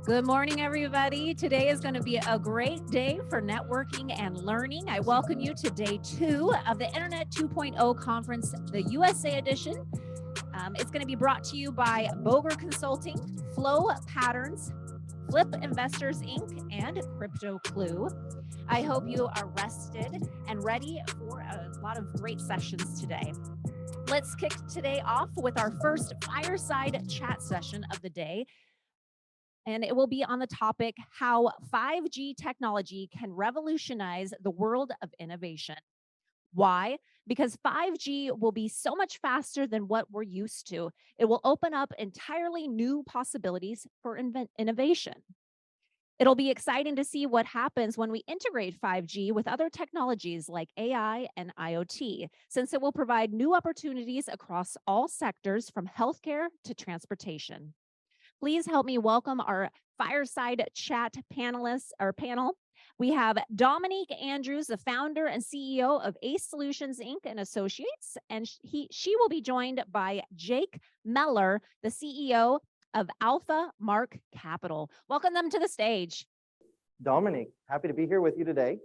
Good morning, everybody. Today is going to be a great day for networking and learning. I welcome you to day 2 of the Internet 2.0 conference, the USA edition. It's going to be brought to you by Boger Consulting, Flow Patterns, Flip Investors Inc., and Crypto Clue. I hope you are rested and ready for a lot of great sessions today. Let's kick today off with our first fireside chat session of the day. And it will be on the topic how 5G technology can revolutionize the world of innovation. Why? Because 5G will be so much faster than what we're used to. It will open up entirely new possibilities for innovation. It'll be exciting to see what happens when we integrate 5G with other technologies like AI and IoT, since it will provide new opportunities across all sectors from healthcare to transportation. Please help me welcome our fireside chat panelists or panel. We have Dominique Andrews, the founder and CEO of Ace Solutions Inc. and Associates, and she will be joined by Jake Mellor, the CEO of Alpha Mark Capital. Welcome them to the stage. Dominique, happy to be here with you today.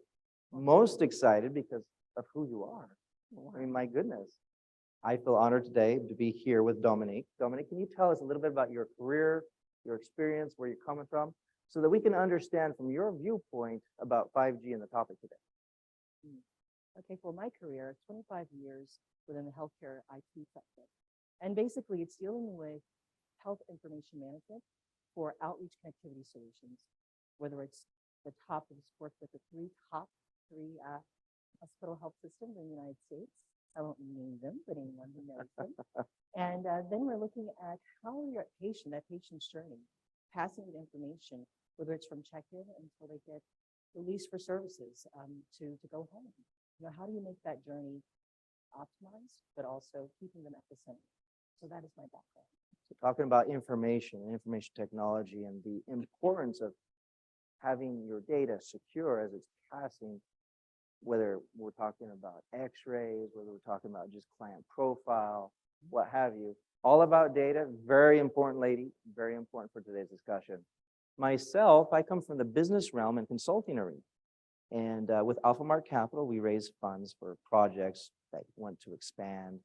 Most excited because of who you are. I mean, my goodness. I feel honored today to be here with Dominique. Dominique, can you tell us a little bit about your career, your experience, where you're coming from, so that we can understand from your viewpoint about 5G and the topic today? Okay, for my career, 25 years within the healthcare IT sector. And basically, it's dealing with health information management for outreach connectivity solutions, whether it's the top of work with the top three hospital health systems in the United States. I won't name them, but anyone who knows them. And then we're looking at how your patient, that patient's journey, passing the information, whether it's from check-in until they get released for services to go home. You know, how do you make that journey optimized, but also keeping them at the center? So that is my background. So talking about information and information technology and the importance of having your data secure as it's passing, whether we're talking about x-rays, whether we're talking about just client profile, what have you, all about data. Very important, lady, very important for today's discussion. Myself, I come from the business realm and consulting arena. And with Alpha Mark Capital, we raise funds for projects that want to expand.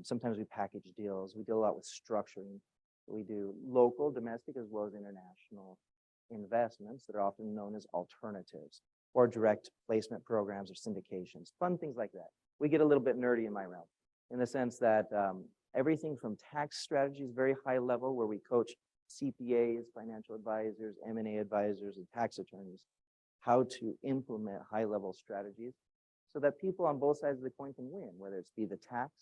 Sometimes we package deals. We deal a lot with structuring. We do local, domestic, as well as international investments that are often known as alternatives, or direct placement programs or syndications, fun things like that. We get a little bit nerdy in my realm, in the sense that everything from tax strategies, very high level, where we coach CPAs, financial advisors, M&A advisors, and tax attorneys, how to implement high-level strategies so that people on both sides of the coin can win, whether it's be the tax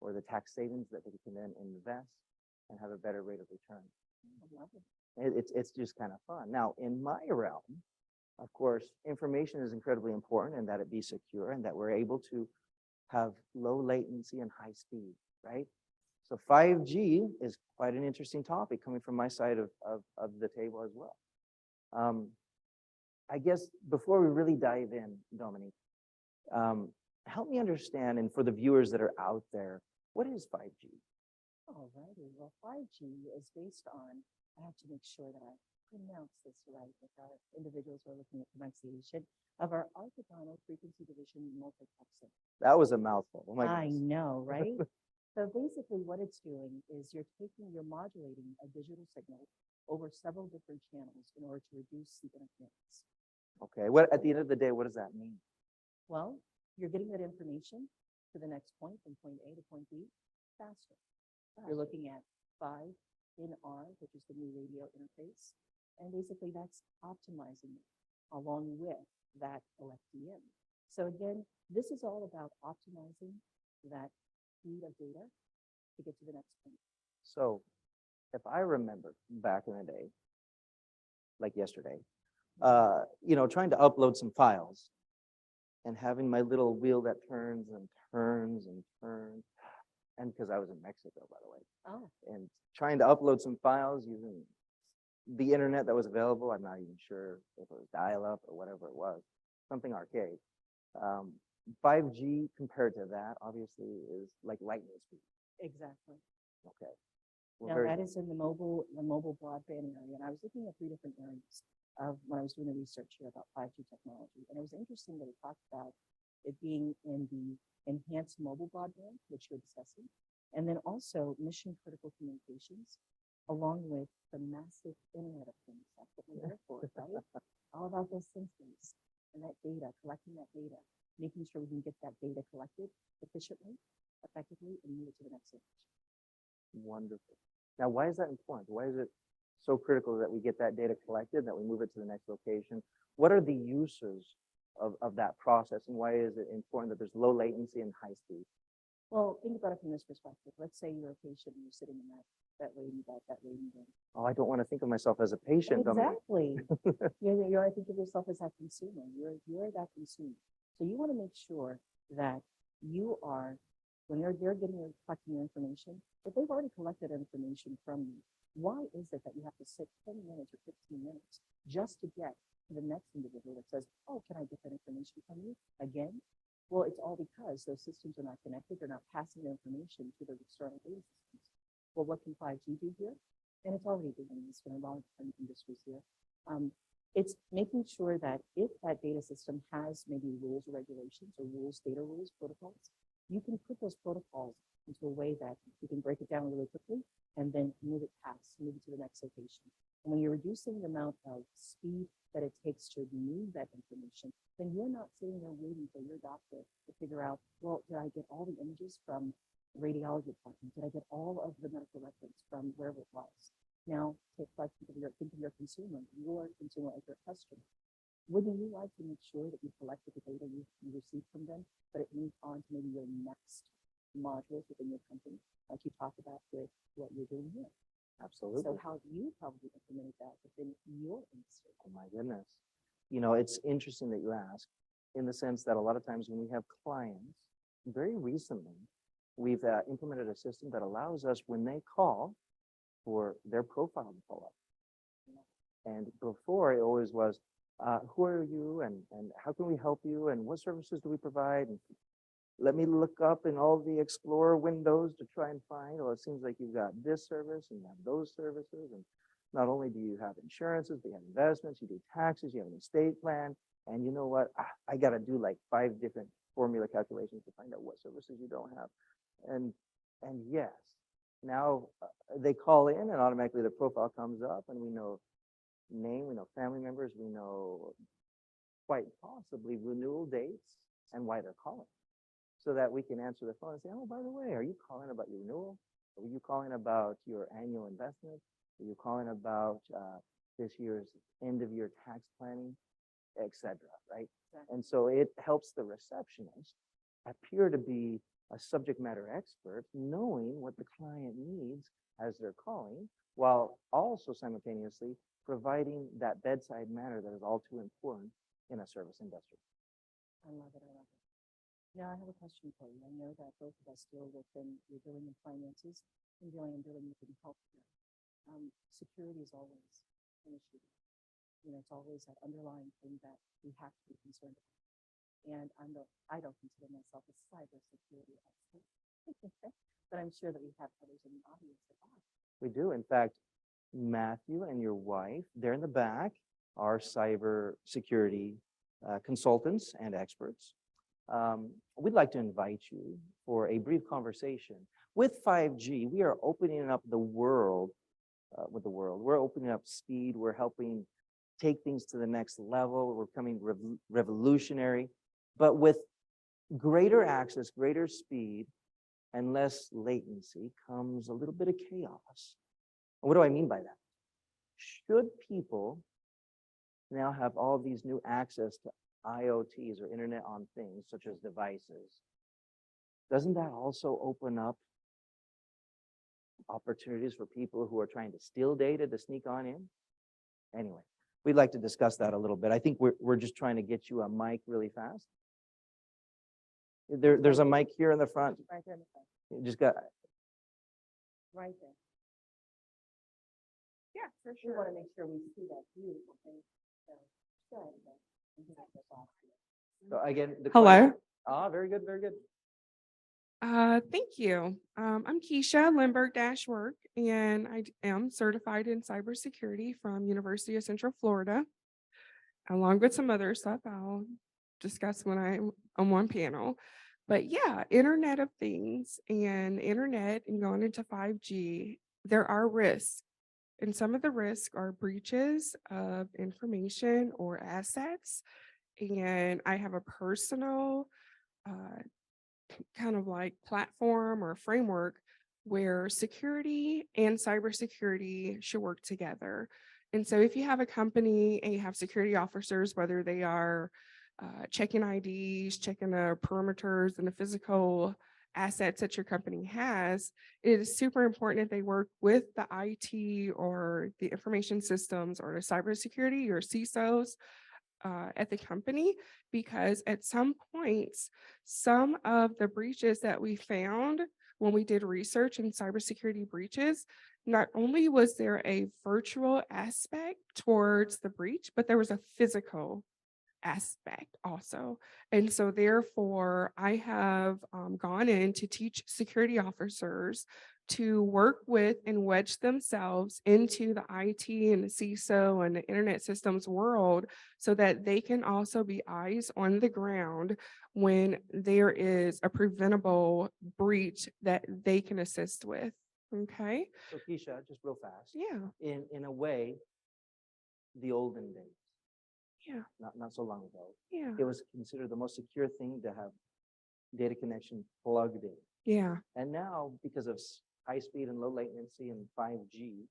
or the tax savings that they can then invest and have a better rate of return. It's just kind of fun. Now, in my realm, of course, information is incredibly important, and that it be secure and that we're able to have low latency and high speed, right? So 5G is quite an interesting topic coming from my side of the table as well. I guess before we really dive in, Dominique, help me understand, and for the viewers that are out there, what is 5G? All righty. Well, 5G is based on, I have to make sure that I pronounce this right with our individuals who are looking at pronunciation of our orthogonal frequency division multiplexer. That was a mouthful. Oh my I goodness. know, right? So basically what it's doing is you're modulating a digital signal over several different channels in order to reduce the interference. Okay, what at the end of the day, what does that mean? Well, you're getting that information to the next point, from point A to point B, faster. You're looking at 5NR, which is the new radio interface. And basically that's optimizing it along with that OFDM. So again, this is all about optimizing that speed of data to get to the next point. So if I remember back in the day, like yesterday, trying to upload some files and having my little wheel that turns and turns and turns, and because I was in Mexico, by the way, and trying to upload some files using the internet that was available. I'm not even sure if it was dial-up or whatever it was, something archaic. 5G compared to that, obviously, is like lightning speed. Exactly. Okay. Well, Now, very that good. is in the mobile broadband area. And I was looking at 3 different areas of when I was doing the research here about 5G technology. And it was interesting that it talked about it being in the enhanced mobile broadband, which you're discussing, and then also mission critical communications, along with the massive Internet of Things. That's what we're there for, right? All about those sensors and that data, collecting that data, making sure we can get that data collected efficiently, effectively, and move it to the next stage. Wonderful. Now, why is that important? Why is it so critical that we get that data collected, that we move it to the next location? What are the uses of that process, and why is it important that there's low latency and high speed? Well, think about it from this perspective. Let's say you're a patient and you're sitting in that waiting room. Oh, I don't want to think of myself as a patient. Dominique. Exactly. you I think of yourself as that consumer. You're that consumer. So you want to make sure that you are, when they're collecting your information, that they've already collected information from you. Why is it that you have to sit 10 minutes or 15 minutes just to get to the next individual that says, oh, can I get that information from you again? Well, it's all because those systems are not connected. They're not passing the information to the external data systems. Well, what can 5G do here? And it's already doing this in a lot of different industries here. It's making sure that if that data system has maybe rules or regulations or data rules, protocols, you can put those protocols into a way that you can break it down really quickly and then move it to the next location. And when you're reducing the amount of speed that it takes to move that information, then you're not sitting there waiting for your doctor to figure out, well, did I get all the images from the radiology department? Did I get all of the medical records from wherever it was? Now, think of your consumer, your consumer as your customer. Wouldn't you like to make sure that you collected the data you received from them, but it moved on to maybe your next modules within your company, like you talked about with what you're doing here? Absolutely. So how do you probably implement that within your industry? Oh my goodness. You know, it's interesting that you ask, in the sense that a lot of times when we have clients, very recently, we've implemented a system that allows us, when they call, for their profile to pull up. And before, it always was, who are you, and how can we help you, and what services do we provide? And let me look up in all the Explorer windows to try and find, well, it seems like you've got this service and you have those services. And not only do you have insurances, but you have investments, you do taxes, you have an estate plan. And you know what? I got to do like 5 different formula calculations to find out what services you don't have. And yes, now they call in and automatically the profile comes up and we know name, we know family members, we know quite possibly renewal dates and why they're calling, so that we can answer the phone and say, oh, by the way, are you calling about your renewal? Are you calling about your annual investment? Are you calling about this year's end of year tax planning, etc., right? Exactly. And so it helps the receptionist appear to be a subject matter expert, knowing what the client needs as they're calling, while also simultaneously providing that bedside manner that is all too important in a service industry. I love it. Now, I have a question for you. I know that both of us deal within your dealing in finances and dealing within healthcare. Security is always an issue. You know, it's always that underlying thing that we have to be concerned about. And I don't consider myself a cybersecurity expert, but I'm sure that we have others in the audience that are. We do. In fact, Matthew and your wife, they're in the back, are cybersecurity consultants and experts. We'd like to invite you for a brief conversation. With 5G, we are opening up the world with the world. We're opening up speed. We're helping take things to the next level. We're becoming revolutionary, but with greater access, greater speed, and less latency comes a little bit of chaos. And what do I mean by that? Should people now have all these new access to IoTs or Internet on Things, such as devices, doesn't that also open up opportunities for people who are trying to steal data to sneak on in? Anyway, we'd like to discuss that a little bit. I think we're just trying to get you a mic really fast. There's a mic here in the front. Right there in the front. You just got. Right there. Yeah, for We sure. want to make sure we see that beautiful thing. So, go ahead, Ben. You can have this off. So again, the Hello. question- very good, very good. Thank you. I'm Keisha Lindbergh-Work, and I am certified in cybersecurity from University of Central Florida, along with some other stuff I'll discuss when I'm on one panel. But yeah, Internet of Things and internet and going into 5G, there are risks. And some of the risks are breaches of information or assets. And I have a personal uh, kind of like platform or framework where security and cybersecurity should work together. And so if you have a company and you have security officers, whether they are checking IDs, checking the perimeters and the physical assets that your company has, it is super important that they work with the IT or the information systems or the cybersecurity or CISOs at the company, because at some points, some of the breaches that we found when we did research in cybersecurity breaches, not only was there a virtual aspect towards the breach, but there was a physical aspect also. And so therefore, I have gone in to teach security officers to work with and wedge themselves into the IT and the CISO and the internet systems world so that they can also be eyes on the ground when there is a preventable breach that they can assist with. Okay. So Keisha, just real fast, Yeah. in a way, the olden days, Yeah. not so long ago, Yeah. it was considered the most secure thing to have data connection plugged in. Yeah. And now, because of high speed and low latency and 5G,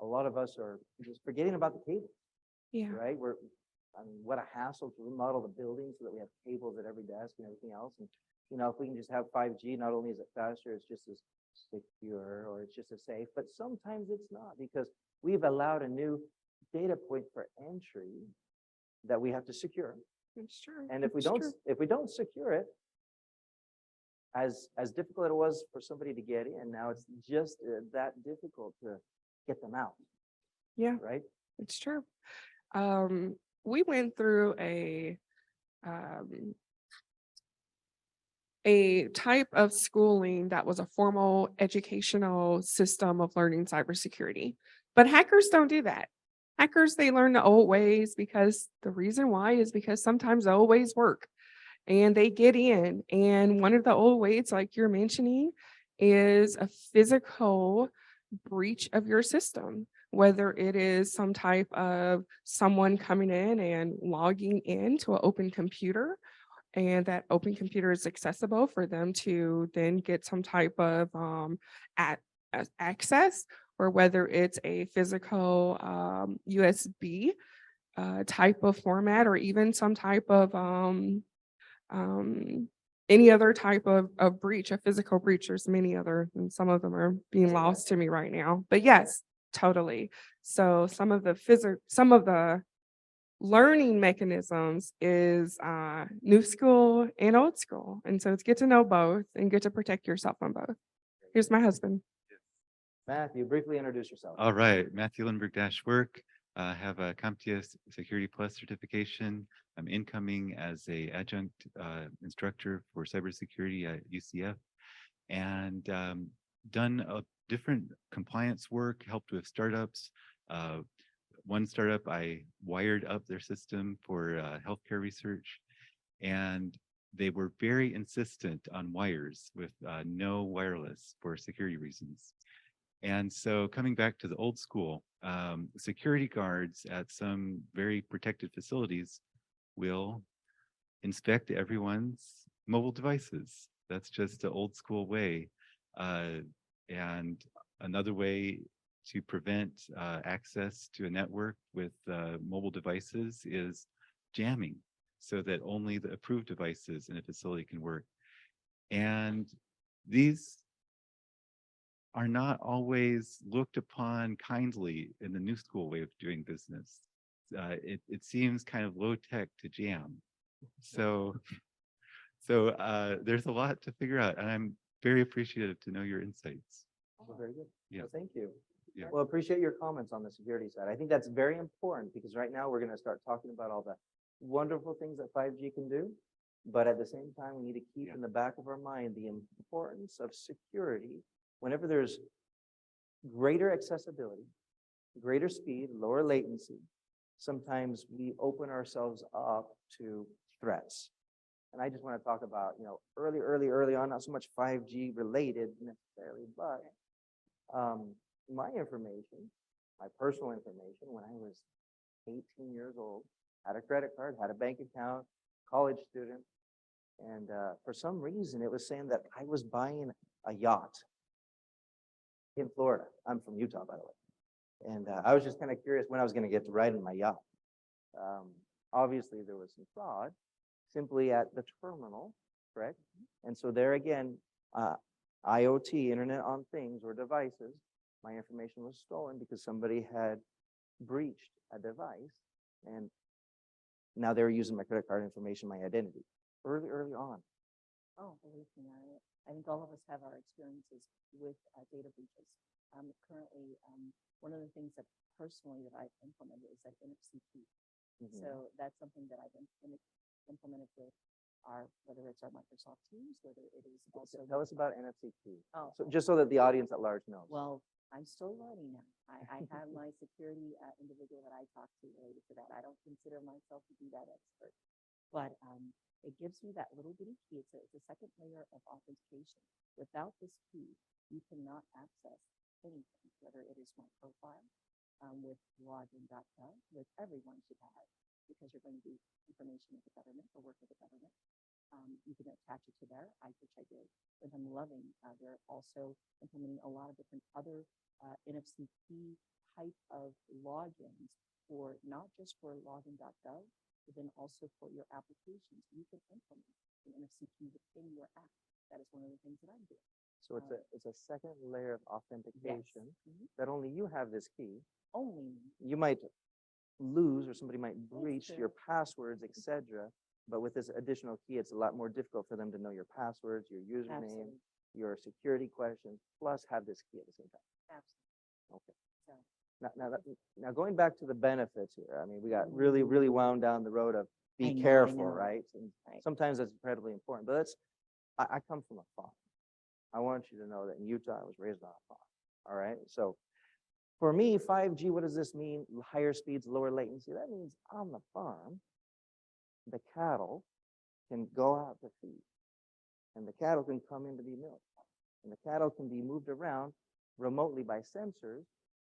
a lot of us are just forgetting about the cables, Yeah. right? I mean, what a hassle to remodel the building so that we have cables at every desk and everything else. And, if we can just have 5G, not only is it faster, it's just as secure or it's just as safe, but sometimes it's not because we've allowed a new data point for entry that we have to secure. It's true. And if we It's don't, true. if we don't secure it, as difficult it was for somebody to get in, now it's just that difficult to get them out, Yeah. right? It's true. We went through um, a type of schooling that was a formal educational system of learning cybersecurity. But hackers don't do that. Hackers, they learn the old ways because the reason why is because sometimes the old ways work and they get in. And one of the old ways, like you're mentioning, is a physical breach of your system, whether it is some type of someone coming in and logging in to an open computer, and that open computer is accessible for them to then get some type of access, or whether it's a physical USB type of format, or even some type of um, any other type of breach, a physical breach. There's many other, and some of them are being lost to me right now. But yes, totally. So some of the learning mechanisms is new school and old school. And so it's good to know both and good to protect yourself on both. Here's my husband. Matthew, briefly introduce yourself. All right, Matthew Lindbergh-Work. I have a CompTIA Security Plus certification. I'm incoming as a adjunct instructor for cybersecurity at UCF, and done a different compliance work, helped with startups. One startup, I wired up their system for healthcare research, and they were very insistent on wires with no wireless for security reasons. And so coming back to the old school, security guards at some very protected facilities will inspect everyone's mobile devices. That's just the old school way. And another way to prevent access to a network with mobile devices is jamming, so that only the approved devices in a facility can work. And these are not always looked upon kindly in the new school way of doing business. It seems kind of low tech to jam. So there's a lot to figure out, and I'm very appreciative to know your insights. Well, very good. Yeah. Well, thank you. Yeah. Well, appreciate your comments on the security side. I think that's very important because right now we're going to start talking about all the wonderful things that 5G can do. But at the same time, we need to keep in the back of our mind the importance of security whenever there's greater accessibility, greater speed, lower latency. Sometimes we open ourselves up to threats. And I just want to talk about, early on, not so much 5G related necessarily, but my information, my personal information, when I was 18 years old, had a credit card, had a bank account, college student, and for some reason it was saying that I was buying a yacht in Florida. I'm from Utah, by the way. And I was just kind of curious when I was going to get to ride in my yacht. Obviously, there was some fraud simply at the terminal, correct? And so there again, IoT, Internet on Things or devices, my information was stolen because somebody had breached a device and now they were using my credit card information, my identity, early on. Oh, believe me, I think all of us have our experiences with data breaches. Currently, one of the things that personally that I've implemented is that NFC key. So that's something that I've implemented with whether it's our Microsoft Teams, whether it is also. Tell us about NFC key. Oh, So just so that the audience at large knows. well, I'm still learning now. I have my security individual that I talk to related to that. I don't consider myself to be that expert, but it gives me that little bitty key. It's a second layer of authentication. Without this key, you cannot access anything, whether it is my profile with login.gov, which everyone should have, because you're going to do information with the government or work with the government. You can attach it to there, which I did, and I'm loving. They're also implementing a lot of different other NFC key type of logins for not just for login.gov, but then also for your applications. You can implement an NFC key within your app. That is one of the things that I'm doing. So it's a second layer of authentication Yes. that only you have this key. Only You might lose or somebody might breach true. your passwords, etc. But with this additional key, it's a lot more difficult for them to know your passwords, your username, absolutely, your security questions, plus have this key at the same time. absolutely. Okay. So Now going back to the benefits here, I mean, we got really wound down the road of I be know, I careful, know. right? And Right. sometimes that's incredibly important, but I come from a farm. I want you to know that in Utah, I was raised on a farm. All right. So for me, 5G, what does this mean? Higher speeds, lower latency. That means on the farm, the cattle can go out to feed and the cattle can come in to be milked and the cattle can be moved around remotely by sensors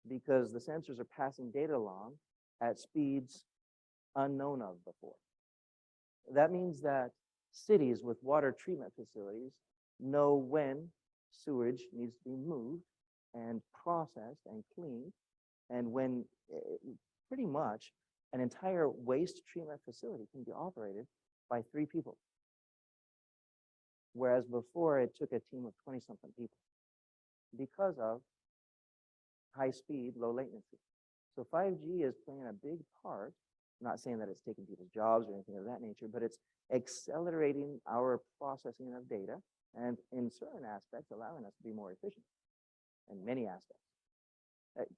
because the sensors are passing data along at speeds unknown of before. That means that cities with water treatment facilities know when sewage needs to be moved and processed and cleaned, and when pretty much an entire waste treatment facility can be operated by 3 people. Whereas before it took a team of 20-something people because of high speed, low latency. So 5G is playing a big part. I'm not saying that it's taking people's jobs or anything of that nature, but it's accelerating our processing of data and in certain aspects allowing us to be more efficient in many aspects.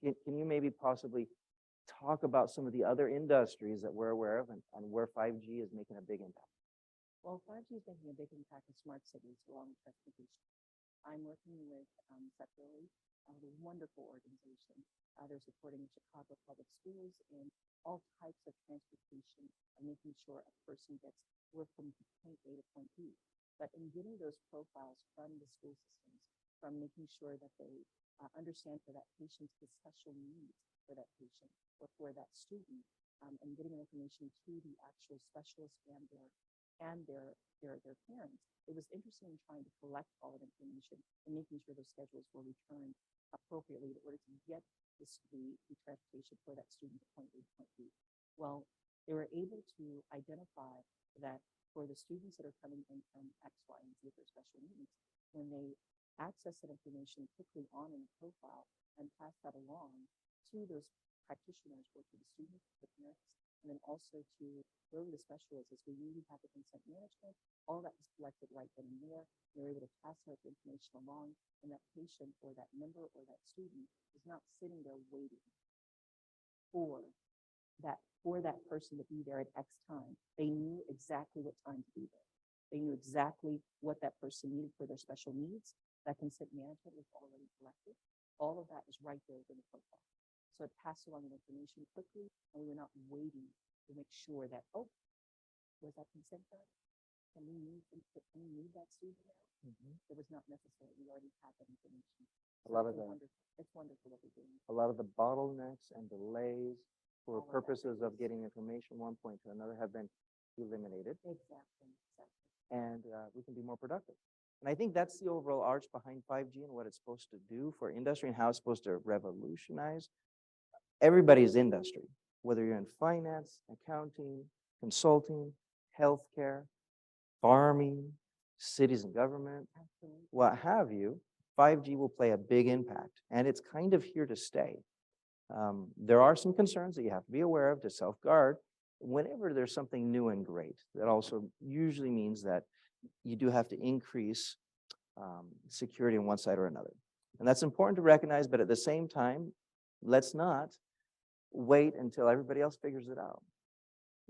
Can you maybe possibly talk about some of the other industries that we're aware of and where 5G is making a big impact? Well, 5G is making a big impact in smart cities along with transportation. I'm working with separately a wonderful organization. They're supporting Chicago public schools in all types of transportation and making sure a person gets from point A to point B. But in getting those profiles from the school systems, from making sure that they understand for that patient the special needs for that patient or for that student, and getting information to the actual specialist and their parents. It was interesting in trying to collect all that information and making sure those schedules were returned appropriately in order to get the transportation for that student to point A to point B. Well, they were able to identify that for the students that are coming in from X, Y, and Z for special needs, when they access that information quickly on in a profile and pass that along to those practitioners or to the students, the parents, and then also to really the specialists as we really have the consent management, all that was collected right then and there. They're able to pass that information along, and that patient or that member or that student is not sitting there waiting for that person to be there at X time. They knew exactly what time to be there. They knew exactly what that person needed for their special needs. That consent management was already collected. All of that is right there in the protocol. So it passed along the information quickly, and we were not waiting to make sure that, oh, was that consent done? Can we move that student now? It was not necessary. We already had that information. A lot of It's wonderful what we're doing. a lot of the bottlenecks and delays for All of that. purposes of getting information one point to another have been eliminated, Exactly. and we can be more productive. And I think that's the overall arch behind 5G and what it's supposed to do for industry and how it's supposed to revolutionize everybody's industry, whether you're in finance, accounting, consulting, healthcare, farming, cities and government, Absolutely. what have you. 5G will play a big impact, and it's kind of here to stay. There are some concerns that you have to be aware of to self-guard whenever there's something new and great. That also usually means that you do have to increase security on one side or another. And that's important to recognize, but at the same time, let's not wait until everybody else figures it out,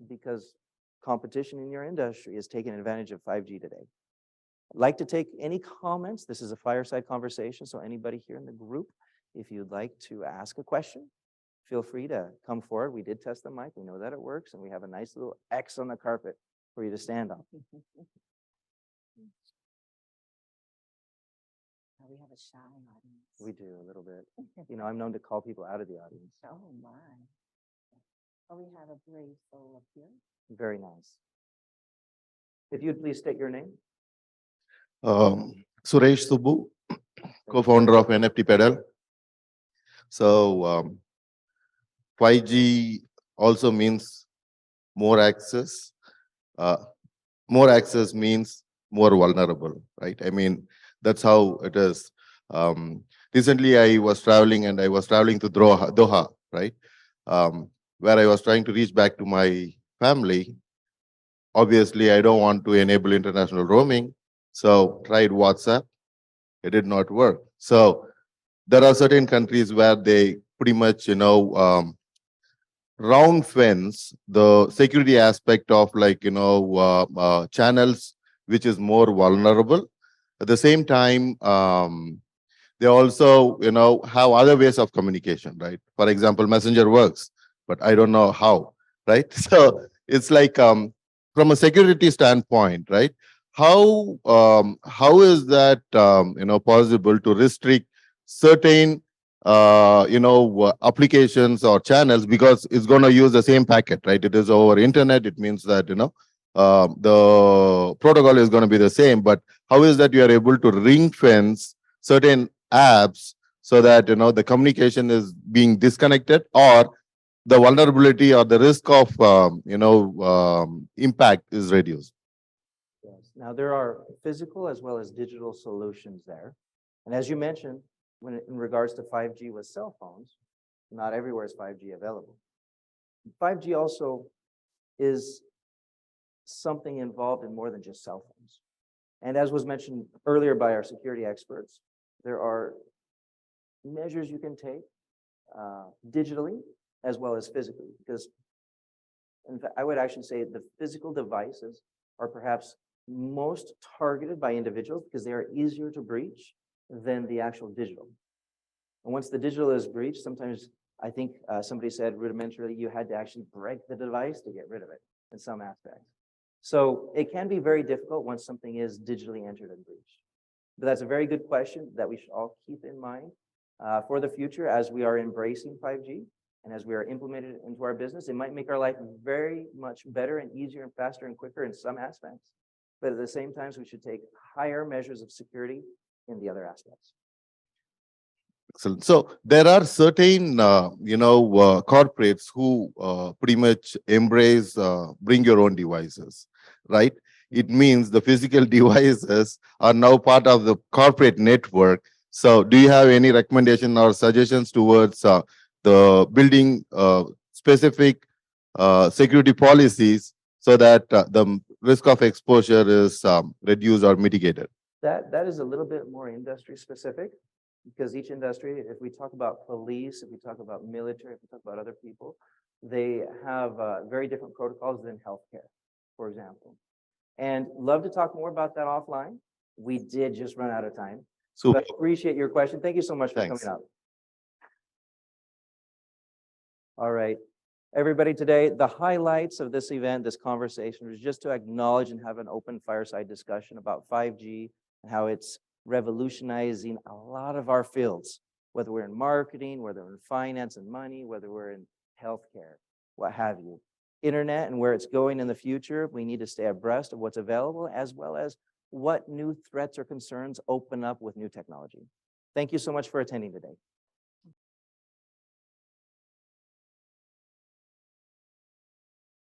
because competition in your industry is taking advantage of 5G today. I'd like to take any comments. This is a fireside conversation, so anybody here in the group, if you'd like to ask a question, feel free to come forward. We did test the mic. We know that it works, and we have a nice little X on the carpet for you to stand on. We have a shy audience. We do a little bit. You know, I'm known to call people out of the audience. Oh, my. Oh, we have a brave soul up here. Very nice. If you'd please state your name. Suresh Subbu, co-founder of NFT Pedal. So 5G also means more access. More access means more vulnerable, right? I mean, that's how it is. Recently, I was traveling to Doha, right? Where I was trying to reach back to my family. Obviously, I don't want to enable international roaming. So tried WhatsApp. It did not work. So there are certain countries where they pretty much, round fence the security aspect of channels, which is more vulnerable. At the same time, they also, have other ways of communication, right? For example, Messenger works, but I don't know how, right? So it's like from a security standpoint, right? How is that possible to restrict certain applications or channels, because it's going to use the same packet, right? It is over internet. It means that the protocol is going to be the same, but how is that you are able to ring fence certain apps so that the communication is being disconnected, or the vulnerability or the risk of impact is reduced? Yes. Now, there are physical as well as digital solutions there. And as you mentioned, in regards to 5G with cell phones, not everywhere is 5G available. 5G also is something involved in more than just cell phones. And as was mentioned earlier by our security experts, there are measures you can take digitally as well as physically, because in fact, I would actually say the physical devices are perhaps most targeted by individuals because they are easier to breach than the actual digital. And once the digital is breached, sometimes I think somebody said rudimentarily you had to actually break the device to get rid of it in some aspects. So it can be very difficult once something is digitally entered and breached. But that's a very good question that we should all keep in mind for the future as we are embracing 5G and as we are implementing it into our business. It might make our life very much better and easier and faster and quicker in some aspects. But at the same time, we should take higher measures of security in the other aspects. Excellent. So there are certain, corporates who pretty much embrace bring your own devices, right? It means the physical devices are now part of the corporate network. So do you have any recommendation or suggestions towards the building specific security policies so that the risk of exposure is reduced or mitigated? That is a little bit more industry specific, because each industry, if we talk about police, if we talk about military, if we talk about other people, they have very different protocols than healthcare, for example. And love to talk more about that offline. We did just run out of time, So but appreciate your question. Thank you so much for Thanks. coming up. All right. Everybody, today, the highlights of this event, this conversation, was just to acknowledge and have an open fireside discussion about 5G and how it's revolutionizing a lot of our fields, whether we're in marketing, whether we're in finance and money, whether we're in healthcare, what have you. Internet and where it's going in the future, we need to stay abreast of what's available, as well as what new threats or concerns open up with new technology. Thank you so much for attending today.